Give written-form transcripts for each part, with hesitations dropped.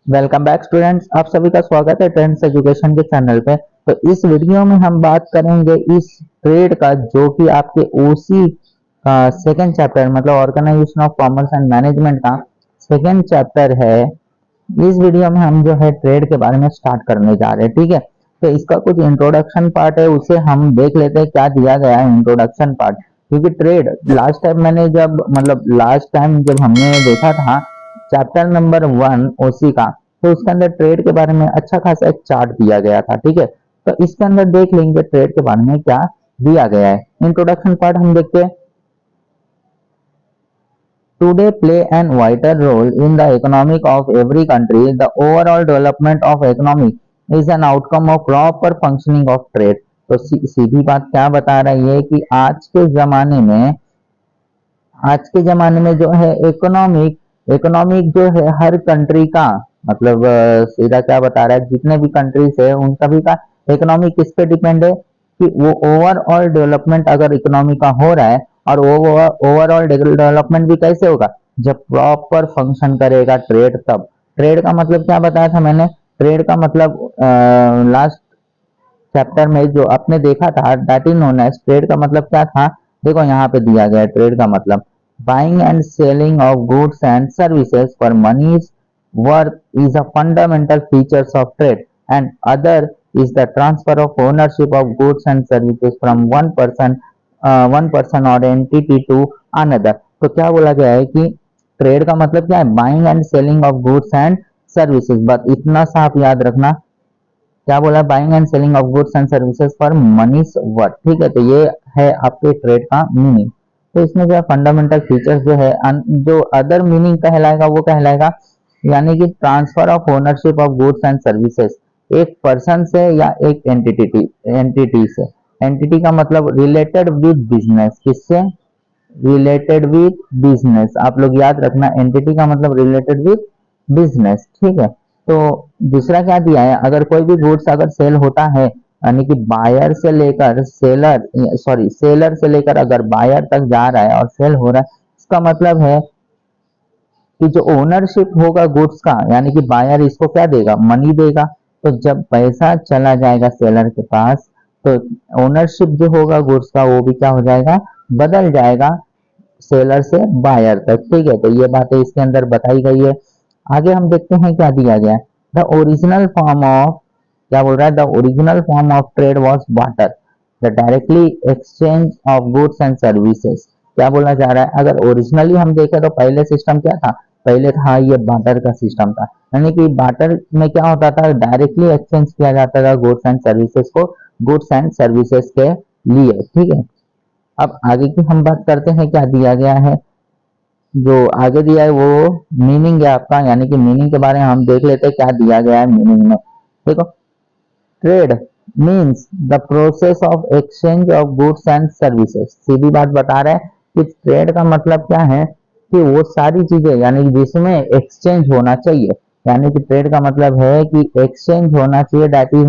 Welcome back students, आप सभी का स्वागत है ट्रेंड्स एजुकेशन के चैनल पे। तो इस वीडियो में हम बात करेंगे इस ट्रेड का जो कि आपके ओसी सेकंड चैप्टर मतलब organisation of commerce and management का सेकंड चैप्टर है। इस वीडियो में हम जो है ट्रेड के बारे में स्टार्ट करने जा रहे हैं, ठीक है। तो इसका कुछ इंट्रोडक्शन पार्ट है, उसे हम देख लेते हैं क्या दिया गया है इंट्रोडक्शन पार्ट। क्योंकि ट्रेड लास्ट टाइम जब हमने देखा था चैप्टर नंबर 1 ओसी का, तो उसके अंदर ट्रेड के बारे में अच्छा खासा एक चार्ट दिया गया था, ठीक है। तो इसके अंदर देख लेंगे ट्रेड के बारे में क्या दिया गया है। इंट्रोडक्शन पार्ट हम देखते हैं। Today play an vital role in the economic of every country. The overall development of economy is an outcome of proper functioning of trade. तो सीधी बात क्या बता रही है कि आज के जमाने में जो है इकोनॉमिक जो है हर कंट्री का मतलब सीधा क्या बता रहा है, जितने भी कंट्रीज है उन सभी का इकोनॉमिक किस पे डिपेंड है कि वो ओवरऑल डेवलपमेंट अगर इकोनॉमी का हो रहा है, और ओवरऑल डेवलपमेंट भी कैसे होगा जब प्रॉपर फंक्शन करेगा ट्रेड। तब ट्रेड का मतलब क्या बताया था मैंने, ट्रेड का मतलब लास्ट चैप्टर में जो आपने देखा था that is known as trade का मतलब क्या था। देखो यहाँ पे दिया गया है ट्रेड का मतलब buying and selling of goods and services for money's worth is a fundamental features of trade, and other is the transfer of ownership of goods and services from one person or entity to another। तो क्या बोला गया है कि trade का मतलब क्या है, buying and selling of goods and services. बस इतना सा आप याद रखना, क्या बोला, buying and selling of goods and services for money's worth, ठीक है। तो ये है आपके ट्रेड का मीनिंग। तो इसमें जो है फंडामेंटल फीचर्स जो है जो अदर मीनिंग कहलाएगा वो कहलाएगा यानी कि transfer of ownership of goods and services एक पर्सन से या एक एंटिटी से। एंटिटी का मतलब रिलेटेड विद बिजनेस, किससे रिलेटेड विद बिजनेस, आप लोग याद रखना एंटिटी का मतलब रिलेटेड विद बिजनेस, ठीक है। तो दूसरा क्या दिया है, अगर कोई भी गुड्स अगर सेल होता है यानी कि बायर से लेकर सेलर से लेकर अगर बायर तक जा रहा है और सेल हो रहा है, इसका मतलब है कि जो ओनरशिप होगा गुड्स का यानी कि बायर इसको क्या देगा, मनी देगा। तो जब पैसा चला जाएगा सेलर के पास तो ओनरशिप जो होगा गुड्स का वो भी क्या हो जाएगा, बदल जाएगा सेलर से बायर तक, ठीक है। तो ये बातें इसके अंदर बताई गई है। आगे हम देखते हैं क्या दिया गया है। द ओरिजिनल फॉर्म ऑफ, क्या बोल रहा है, the original form of trade was barter, the directly exchange of goods and services. क्या बोला जा रहा है, अगर ओरिजिनली हम देखें तो पहले सिस्टम क्या था, पहले था ये बार्टर का सिस्टम था। यानी कि बार्टर में क्या होता था, डायरेक्टली एक्सचेंज किया जाता था गुड्स एंड सर्विसेज को गुड्स एंड सर्विसेज के लिए, ठीक है। अब आगे की हम बात करते हैं क्या दिया गया है। जो आगे दिया है वो मीनिंग है आपका, यानी कि मीनिंग के बारे में हम देख लेते हैं क्या दिया गया है मीनिंग में। देखो, trade means the process of exchange of goods and services. सीधी बात बता रहा है कि ट्रेड का मतलब क्या है कि वो सारी चीजें यानी कि जिसमें एक्सचेंज होना चाहिए, यानी कि ट्रेड का मतलब है कि एक्सचेंज होना चाहिए, that is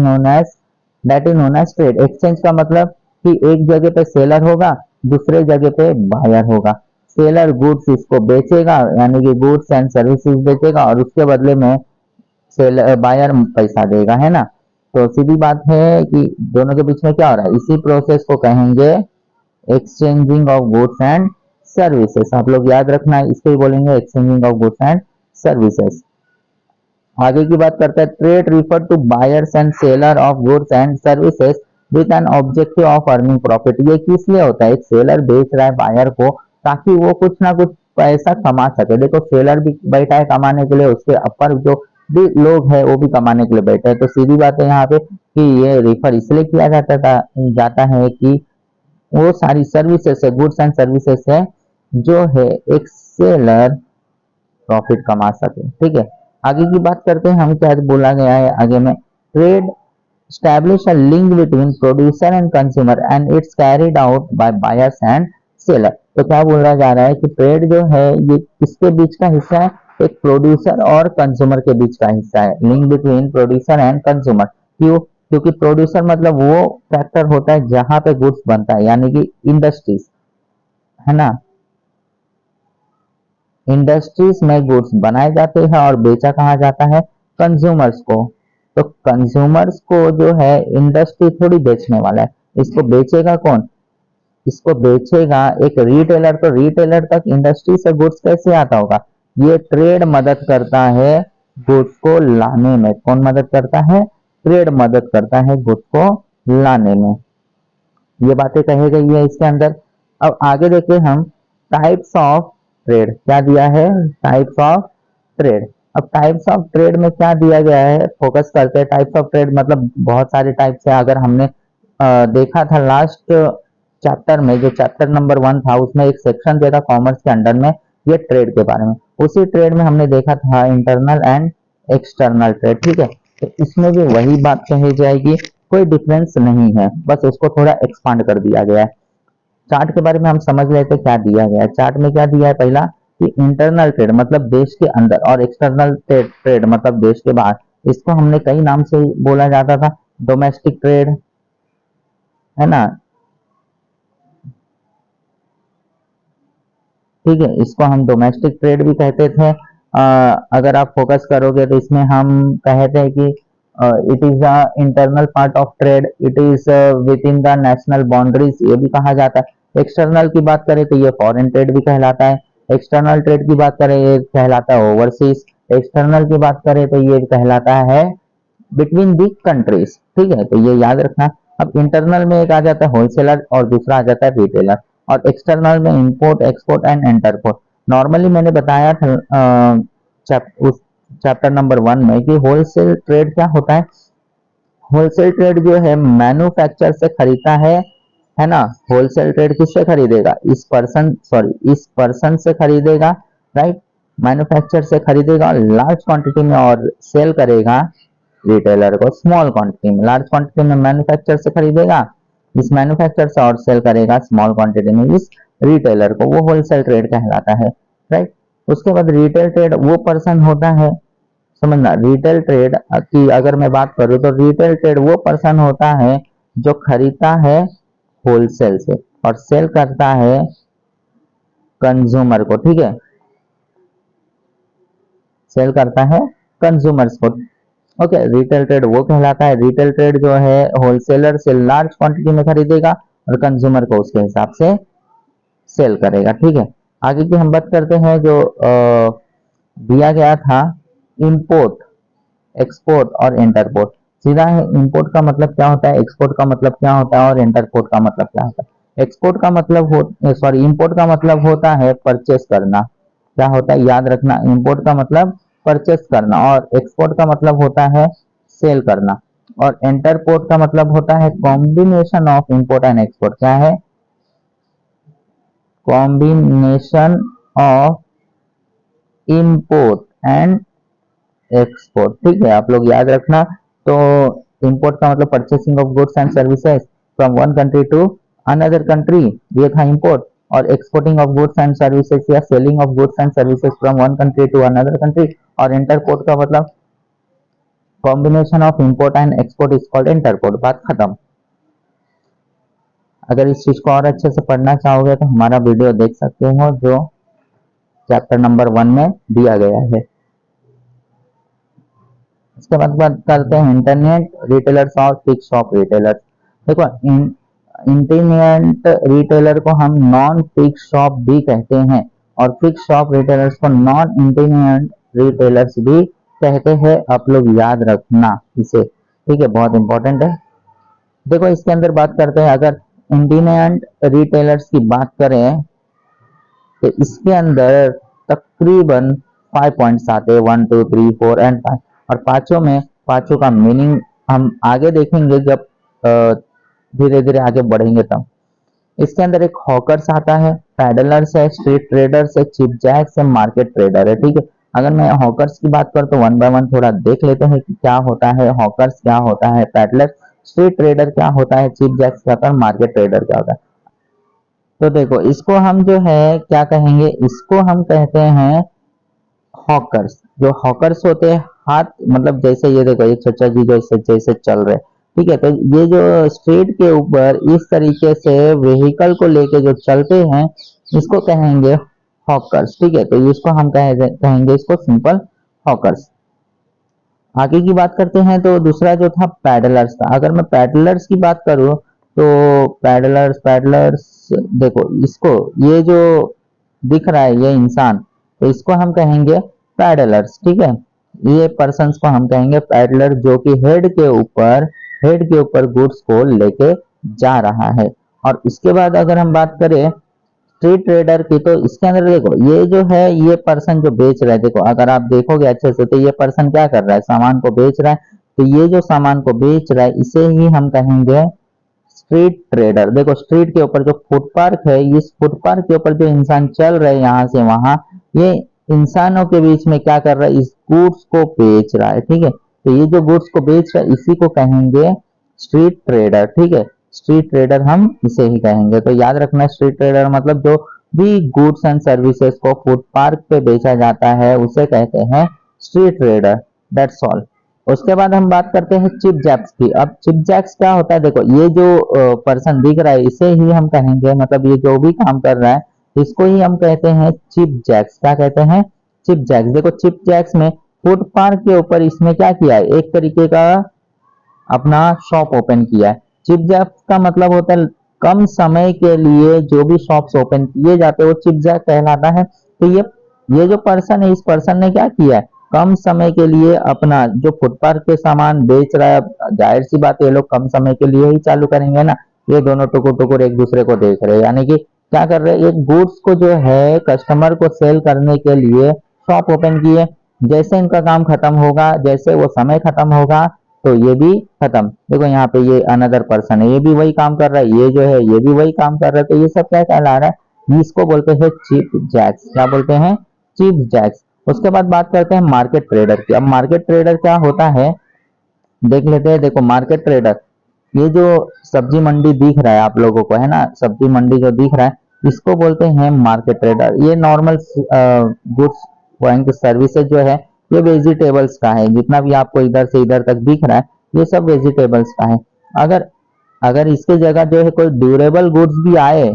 known as trade. Exchange का मतलब कि एक जगह पे सेलर होगा, दूसरे जगह पे बायर होगा। सेलर गुड्स इसको बेचेगा यानी कि गुड्स एंड सर्विसेज बेचेगा और उसके बदले में सेलर बायर पैसा देगा, है ना। तो सीधी बात है कि दोनों के बीच में क्या हो रहा है, इसी प्रोसेस को कहेंगे exchanging of goods and services. आप लोग याद रखना, इसको ही बोलेंगे exchanging of goods and services. आगे की बात करते हैं, trade refer to buyers and seller of goods and services with an objective of earning profit. ये किस लिए होता है, एक सेलर बेच रहा है बायर को ताकि वो कुछ ना कुछ पैसा कमा सके। देखो सेलर भी बैठा है कमाने के लिए, उसके अपर जो भी लोग है वो भी कमाने के लिए बैठे हैं। तो सीधी बात है यहाँ पे कि ये रिफर इसलिए किया जाता है कि वो सारी सर्विसेज है, गुड्स एंड सर्विसेज है जो है एक सेलर प्रॉफिट कमा सके, ठीक है। आगे की बात करते हैं हम, क्या बोला गया है आगे में, trade establish a link between producer and consumer and it's carried out by buyers and seller। तो क्या बोला जा रहा है कि ट्रेड जो है ये किसके बीच का हिस्सा है, एक प्रोड्यूसर और कंज्यूमर के बीच का हिस्सा है। Link between producer and consumer, क्यों, क्योंकि प्रोड्यूसर मतलब वो फैक्टर होता है जहां पे गुड्स बनता है यानी कि इंडस्ट्रीज, है ना। इंडस्ट्रीज में गुड्स बनाए जाते हैं और बेचा कहा जाता है कंज्यूमर्स को। तो कंज्यूमर्स को जो है इंडस्ट्री थोड़ी बेचने वाला है, इसको बेचेगा कौन? इसको बेचेगा एक रिटेलर। तो रिटेलर तक इंडस्ट्री से गुड्स कैसे आता होगा? ये ट्रेड मदद करता है गुड्स को लाने में। कौन मदद करता है? ट्रेड मदद करता है गुड्स को लाने में। ये बातें कही गई है इसके अंदर। अब आगे देखें हम टाइप्स ऑफ ट्रेड। क्या दिया है? Types of trade. अब टाइप्स ऑफ ट्रेड में क्या दिया गया है, फोकस करते हैं। टाइप्स ऑफ ट्रेड मतलब बहुत सारे टाइप्स है। अगर हमने देखा था लास्ट चैप्टर में, जो चैप्टर नंबर 1 था, उसमें एक सेक्शन दिया था कॉमर्स के अंडर में ये ट्रेड के बारे में। उसी ट्रेड में हमने देखा था इंटरनल एंड एक्सटर्नल ट्रेड। ठीक है, तो इसमें भी वही बात कही जाएगी, कोई डिफरेंस नहीं है, बस उसको थोड़ा एक्सपांड कर दिया गया है। चार्ट के बारे में हम समझ लेते क्या दिया गया है। चार्ट में क्या दिया है? पहला कि इंटरनल ट्रेड मतलब देश के अंदर, और एक्सटर्नल ट्रेड मतलब देश के बाहर। इसको हमने कई नाम से बोला जाता था। डोमेस्टिक ट्रेड है ना, ठीक है, इसको हम डोमेस्टिक ट्रेड भी कहते थे। अगर आप फोकस करोगे तो इसमें हम कहते हैं कि it is the internal part of trade, it is with in the national boundaries, ये भी कहा जाता है। एक्सटर्नल की बात करें तो ये फॉरेन ट्रेड भी कहलाता है। एक्सटर्नल ट्रेड की बात करें ये कहलाता है ओवरसीज। एक्सटर्नल की बात करें तो ये कहलाता है बिटवीन दी कंट्रीज। ठीक है, तो ये याद रखना। अब इंटरनल में एक आ जाता है होलसेलर और दूसरा आ जाता है रिटेलर, और एक्सटर्नल में import, export and interport. Normally मैंने बताया था उस चैप्टर नंबर 1 में कि होलसेल ट्रेड क्या होता है। होलसेल ट्रेड जो है मैन्युफैक्चर से खरीदता है ना। होलसेल ट्रेड किससे खरीदेगा? इस पर्सन से खरीदेगा, राइट। मैन्युफैक्चर से खरीदेगा लार्ज क्वांटिटी में और सेल करेगा रिटेलर को स्मॉल क्वांटिटी में। लार्ज क्वांटिटी में मैन्युफैक्चर से खरीदेगा इस मैन्युफैक्चर से और सेल करेगा स्मॉल क्वांटिटी में इस रिटेलर को, वो होलसेल ट्रेड कहलाता है, राइट। उसके बाद रिटेल ट्रेड वो पर्सन होता है, समझना। रिटेल ट्रेड की अगर मैं बात करूं तो रिटेल ट्रेड वो पर्सन होता है जो खरीदता है होलसेल से और सेल करता है कंज्यूमर को। ठीक है, सेल करता है कंज्यूमर्स को। ओके, रिटेल ट्रेड वो कहलाता है। रिटेल ट्रेड जो है होलसेलर से लार्ज क्वांटिटी में खरीदेगा और कंज्यूमर को उसके हिसाब से सेल करेगा। ठीक है, आगे की हम बात करते हैं जो दिया गया था इंपोर्ट, एक्सपोर्ट और इंटरपोर्ट। सीधा है, इंपोर्ट का मतलब क्या होता है, एक्सपोर्ट का मतलब क्या होता है और इंटरपोर्ट का मतलब क्या होता है। एक्सपोर्ट का मतलब इंपोर्ट का मतलब होता है परचेस करना। क्या होता है याद रखना, इंपोर्ट का मतलब परचेस करना और एक्सपोर्ट का मतलब होता है सेल करना। और इंटरपोर्ट का मतलब होता है combination of import and export. क्या है? Combination of import and export. ठीक है, आप लोग याद रखना। तो इंपोर्ट का मतलब purchasing of goods and services from one country to another country, ये था इंपोर्ट। और exporting of goods and services या selling of goods and services from one country to another country. और इंटरपोर्ट का मतलब combination of import and export is called entrepot. बात खत्म। अगर इस चीज को और अच्छे से पढ़ना चाहोगे तो हमारा वीडियो देख सकते हो जो चैप्टर नंबर 1 में दिया गया है। इसके बाद बात करते हैं इंटरनेट रिटेलर्स और फिक्स शॉप रिटेलर्स। देखो, इंटरनेट रिटेलर को हम नॉन फिक्स शॉप भी कहते हैं और फिक्स शॉप रिटेलर्स को नॉन इंटरनेट रिटेलर्स भी कहते हैं। आप लोग याद रखना इसे, ठीक है, बहुत इंपॉर्टेंट है। देखो, इसके अंदर बात करते हैं, अगर इंटरनेट रिटेलर्स की बात करें तो इसके अंदर तकरीबन 5 पॉइंट्स आते हैं, 1 2 3 4 एंड 5। और पांचों का मीनिंग हम आगे देखेंगे जब धीरे धीरे आगे बढ़ेंगे तब। इसके अंदर एक हॉकर्स आता है, पैडलर्स है, स्ट्रीट ट्रेडर्स है, चिप जैक्स है, मार्केट ट्रेडर है। ठीक है, अगर मैं हॉकर्स की बात करूं तो 1 बाय 1 थोड़ा देख लेते हैं कि क्या होता है हॉकर्स, क्या होता है पैडलर, स्ट्रीट ट्रेडर क्या होता है, चिप जैक्स क्या होता है, मार्केट ट्रेडर क्या होता है। तो देखो, इसको हम जो है क्या कहेंगे, इसको हम कहते हैं हॉकर्स। जो हॉकर्स होते हैं, हाथ मतलब जैसे ये देखो, ये चाचा जी जो जैसे चल रहे, ठीक है, तो ये जो स्ट्रीट के ऊपर इस तरीके से व्हीकल को लेके जो चलते हैं इसको कहेंगे हॉकर्स। ठीक है, तो इसको हम कहेंगे इसको सिंपल हॉकर्स। आगे की बात करते हैं तो दूसरा जो था पैडलर्स था। अगर मैं पैडलर्स की बात करूं तो पैडलर्स पैडलर्स देखो, इसको ये जो दिख रहा है ये इंसान, तो इसको हम कहेंगे पैडलर्स, ठीक है। ये पर्सन्स को हम कहेंगे पैडलर, जो कि हेड के ऊपर गुड्स को लेके जा रहा है। और इसके बाद अगर हम बात करें स्ट्रीट ट्रेडर की, तो इसके अंदर देखो ये जो है ये पर्सन जो बेच रहा है, देखो अगर आप देखोगे अच्छे से तो ये पर्सन क्या कर रहा है, सामान को बेच रहा है। तो ये जो सामान को बेच रहा है इसे ही हम कहेंगे स्ट्रीट ट्रेडर। देखो स्ट्रीट के ऊपर जो फुटपाथ है, इस फुटपाथ के ऊपर जो इंसान चल रहे हैं यहाँ से वहां, ये इंसानों के बीच में क्या कर रहा है, इस गुड्स को बेच रहा है, ठीक है। तो ये जो गुड्स को बेच रहा है इसी को कहेंगे स्ट्रीट ट्रेडर, ठीक है। स्ट्रीट ट्रेडर हम इसे ही कहेंगे। तो याद रखना स्ट्रीट ट्रेडर मतलब जो भी गुड्स एंड सर्विसेज को फुटपाथ पे बेचा जाता है उसे कहते हैं स्ट्रीट ट्रेडर। That's all. उसके बाद हम बात करते हैं चिप जैक्स की। अब चिप जैक्स क्या होता है, देखो ये जो पर्सन दिख रहा है इसे ही हम कहेंगे, मतलब ये जो भी काम कर रहा है इसको ही हम कहते हैं चिप जैक्स। क्या कहते हैं, चिप जैक्स। देखो चिप जैक्स में फुटपाथ के ऊपर इसमें क्या किया है, एक तरीके का अपना शॉप ओपन किया है। चिप जैक्स का मतलब होता है कम समय के लिए जो भी शॉप्स ओपन किए जाते हैं वो चिप जैक कहलाता है। तो ये जो पर्सन है, इस पर्सन ने क्या किया है, कम समय के लिए अपना जो फुटपाथ पे सामान बेच रहा है, जाहिर सी बात है ये लोग कम समय के लिए ही चालू करेंगे ना। ये दोनों टुकुर टुकुर एक दूसरे को देख रहे हैं, यानी कि क्या कर रहे हैं, एक गुड्स को जो है कस्टमर को सेल करने के लिए शॉप ओपन किए। जैसे इनका काम खत्म होगा, जैसे वो समय खत्म होगा तो ये भी खत्म। देखो यहाँ पे ये अनदर पर्सन है, ये भी वही काम कर रहा है, ये जो है ये भी वही काम कर रहा है। तो ये सब क्या कहला रहा है, इसको बोलते हैं चिप जैक्स। क्या बोलते हैं, चिप जैक्स। उसके बाद बात करते हैं मार्केट ट्रेडर की। अब मार्केट ट्रेडर क्या होता है देख लेते हैं। देखो मार्केट ट्रेडर, ये जो सब्जी मंडी दिख रहा है आप लोगों को, है ना, सब्जी मंडी जो दिख रहा है इसको बोलते हैं मार्केट ट्रेडर। ये नॉर्मल गुड्स एंड सर्विसेज जो है ये वेजिटेबल्स का है। जितना भी आपको इधर से इधर तक दिख रहा है ये सब वेजिटेबल्स का है। अगर अगर इसके जगह जो है कोई ड्यूरेबल गुड्स भी आए,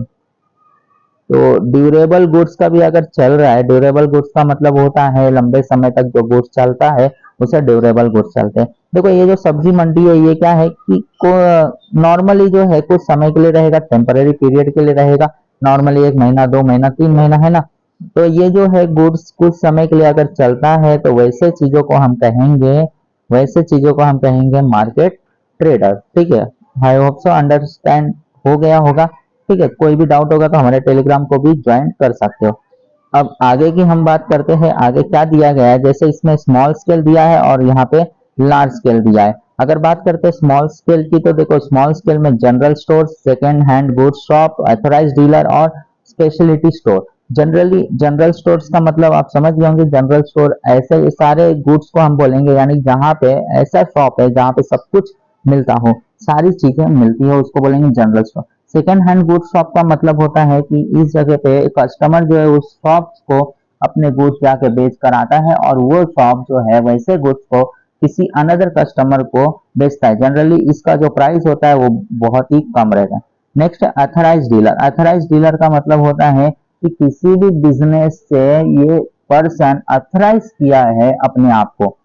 तो ड्यूरेबल गुड्स का भी अगर चल रहा है, ड्यूरेबल गुड्स का मतलब होता है लंबे समय तक जो गुड्स चलता है उसे ड्यूरेबल गुड्स चलते हैं। देखो ये जो सब्जी मंडी है ये क्या है कि नॉर्मली जो है कुछ समय के लिए रहेगा, टेम्पररी पीरियड के लिए रहेगा, नॉर्मली 1 महीना 2 महीना 3 महीना, है ना। तो ये जो है गुड्स कुछ समय के लिए अगर चलता है तो वैसे चीजों को हम कहेंगे मार्केट ट्रेडर, ठीक है। आई होप सो अंडरस्टैंड हो गया होगा, ठीक है। कोई भी डाउट होगा तो हमारे टेलीग्राम को भी ज्वाइन कर सकते हो। अब आगे की हम बात करते हैं, आगे क्या दिया गया है। जैसे इसमें स्मॉल स्केल दिया है और यहाँ पे लार्ज स्केल दिया है। अगर बात करते हैं स्मॉल स्केल की, तो देखो स्मॉल स्केल में general store, second hand goods shop, authorise dealer और speciality store. Generally general stores का मतलब आप समझ गए होंगे, जनरल स्टोर ऐसे सारे गुड्स को हम बोलेंगे, यानी जहाँ पे ऐसा शॉप है जहाँ पे सब कुछ मिलता हो, सारी चीजें मिलती है, उसको बोलेंगे general store. Second hand goods shop का मतलब होता है कि इस जगह पे कस्टमर जो है उस शॉप को अपने गुड्स जाके बेच कर आता है और वो शॉप जो है वैसे गुड्स को किसी अनदर कस्टमर को बेचता है। जनरली इसका जो प्राइस होता है वो बहुत ही कम रहता है। नेक्स्ट है अथराइज डीलर। अथराइज डीलर का मतलब होता है कि किसी भी बिजनेस से ये पर्सन अथराइज किया है अपने आप को।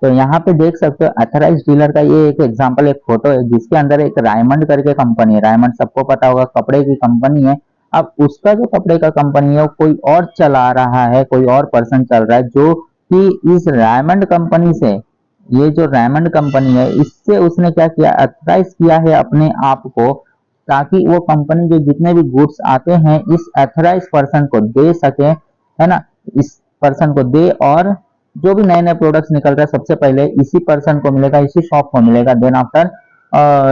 तो यहाँ पे देख सकते हो अथराइज डीलर का ये एक एग्जांपल, एक फोटो है जिसके अंदर एक रायमंड करके कंपनी है। रायमंड सबको पता होगा, कपड़े की कंपनी है। अब उसका जो कपड़े का कंपनी है वो कोई और चला रहा है, कोई और पर्सन चल रहा है जो कि इस रायमंड कंपनी से, ये जो रायमंड कंपनी है इससे उसने क्या किया, अथराइज किया है अपने आप को, ताकि वो कंपनी जो जितने भी गुड्स आते हैं इस अथराइज पर्सन को दे सके, है ना, इस पर्सन को दे। और जो भी नए नए प्रोडक्ट्स निकल रहा है सबसे पहले इसी पर्सन को मिलेगा, इसी शॉप को मिलेगा, देन आफ्टर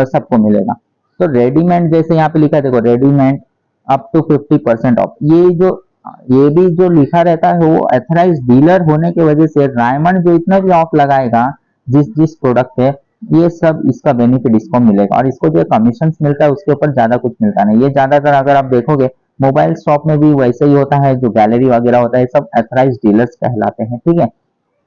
सबको मिलेगा। तो रेडीमेड जैसे यहाँ पे लिखा है, देखो रेडीमेड अप टू 50% ऑफ, ये भी जो लिखा रहता है वो अथराइज डीलर होने की वजह से रायमंड जो इतना भी ऑफ लगाएगा जिस जिस प्रोडक्ट पे, ये सब इसका बेनिफिट इसको मिलेगा। और इसको जो कमीशन मिलता है उसके ऊपर ज्यादा कुछ मिलता नहीं। ये ज्यादातर अगर आप देखोगे मोबाइल शॉप में भी वैसे ही होता है, जो गैलरी वगैरह होता है सब अथराइज डीलर्स कहलाते हैं, ठीक है।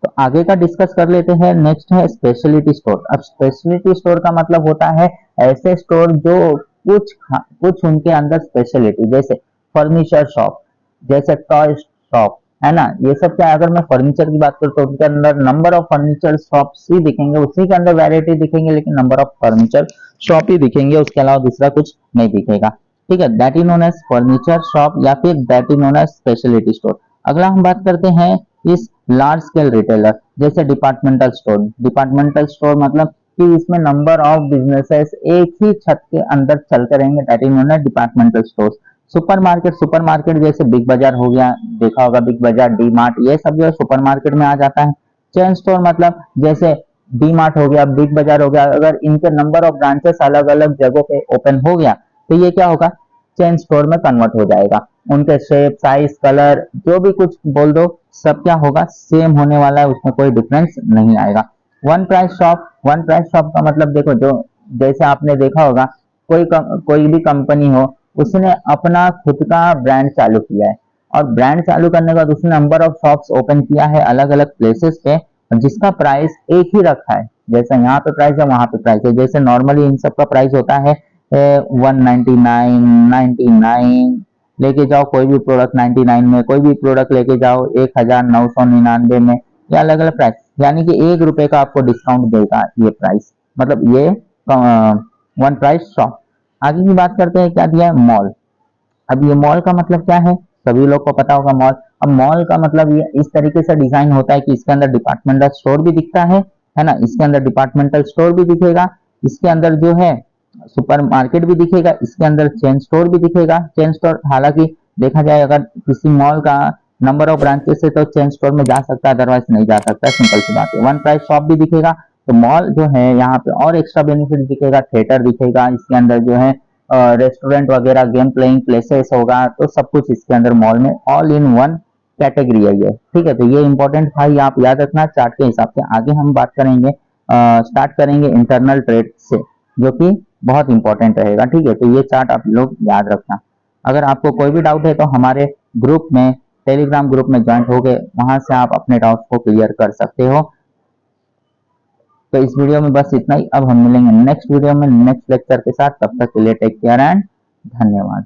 तो आगे का डिस्कस कर लेते हैं। नेक्स्ट है स्पेशलिटी स्टोर। अब स्पेशलिटी स्टोर का मतलब होता है ऐसे स्टोर जो कुछ उनके अंदर स्पेशलिटी, जैसे फर्नीचर शॉप, जैसे टॉय शॉप, है ना। ये सब क्या है, अगर मैं फर्नीचर की बात करूँ तो उनके अंदर नंबर ऑफ फर्नीचर शॉप्स ही दिखेंगे, उसी के अंदर वैरायटी दिखेंगे, लेकिन नंबर ऑफ फर्नीचर शॉप ही दिखेंगे, उसके अलावा दूसरा कुछ नहीं दिखेगा। ठीक है, that is known as furniture shop या फिर that is known as speciality store. अगला हम बात करते हैं इस लार्ज स्केल रिटेलर, जैसे डिपार्टमेंटल स्टोर। डिपार्टमेंटल स्टोर मतलब कि इसमें नंबर ऑफ बिजनेसेस एक ही छत के अंदर चलते रहेंगे, that is known as departmental store. Supermarket, supermarket जैसे बिग बाजार हो गया, देखा होगा बिग बाजार, डी मार्ट, ये सब जो है सुपरमार्केट में आ जाता है। चेन स्टोर मतलब जैसे डी मार्ट हो गया, बिग बाजार हो गया, अगर इनके नंबर ऑफ ब्रांचेस अलग अलग जगहों पे ओपन हो गया तो ये क्या होगा, चेन स्टोर में कन्वर्ट हो जाएगा। उनके शेप, साइज, कलर, जो भी कुछ बोल दो, सब क्या होगा, सेम होने वाला है, उसमें कोई डिफरेंस नहीं आएगा। One price shop, one price shop का मतलब देखो, जो जैसे आपने देखा होगा कोई भी कंपनी हो, उसने अपना खुद का ब्रांड चालू किया है, और ब्रांड चालू करने के बाद उसने नंबर ऑफ शॉप्स ओपन किया है अलग अलग प्लेसेस पे, और जिसका प्राइस एक ही रखा है, जैसे यहाँ पे प्राइस है वहां पे प्राइस है। जैसे नॉर्मली इन सब का प्राइस होता है 199, 99, लेके जाओ कोई भी प्रोडक्ट 99 में, कोई भी प्रोडक्ट लेके जाओ 1999 में, ये अलग अलग प्राइस, यानी कि ₹1 का आपको डिस्काउंट देगा ये प्राइस, मतलब ये वन प्राइस शॉप। आगे की बात करते हैं, क्या दिया है, मॉल। अब ये मॉल का मतलब क्या है, सभी लोग को पता होगा मॉल। अब मॉल का मतलब ये इस तरीके से डिजाइन होता है कि इसके अंदर डिपार्टमेंटल स्टोर भी दिखता है ना, इसके अंदर डिपार्टमेंटल स्टोर भी दिखेगा, इसके अंदर जो है सुपर मार्केट भी दिखेगा, इसके अंदर चेन स्टोर भी दिखेगा। चेन स्टोर हालांकि देखा जाए अगर किसी मॉल का नंबर ऑफ ब्रांचेस है तो चेन स्टोर में जा सकता है, अदरवाइज नहीं जा सकता, सिंपल सी बात है। वन प्राइस शॉप भी दिखेगा, तो मॉल जो है यहाँ पे और एक्स्ट्रा बेनिफिट दिखेगा, थिएटर दिखेगा, इसके अंदर जो है रेस्टोरेंट वगैरह, गेम प्लेइंग प्लेसेस होगा, तो सब कुछ इसके अंदर मॉल में ऑल इन वन कैटेगरी है ये। ठीक है, तो ये इंपॉर्टेंट था, ये आप याद रखना चार्ट के हिसाब से। आगे हम बात करेंगे, स्टार्ट करेंगे इंटरनल ट्रेड से, जो कि बहुत इंपॉर्टेंट रहेगा। ठीक है, तो ये चार्ट आप लोग याद रखना। अगर आपको कोई भी डाउट है तो हमारे ग्रुप में, टेलीग्राम ग्रुप में ज्वाइंट हो गए, वहां से आप अपने डाउट्स को क्लियर कर सकते हो। तो इस वीडियो में बस इतना ही, अब हम मिलेंगे नेक्स्ट वीडियो में नेक्स्ट लेक्चर के साथ, तब तक के लिए टेक केयर एंड धन्यवाद।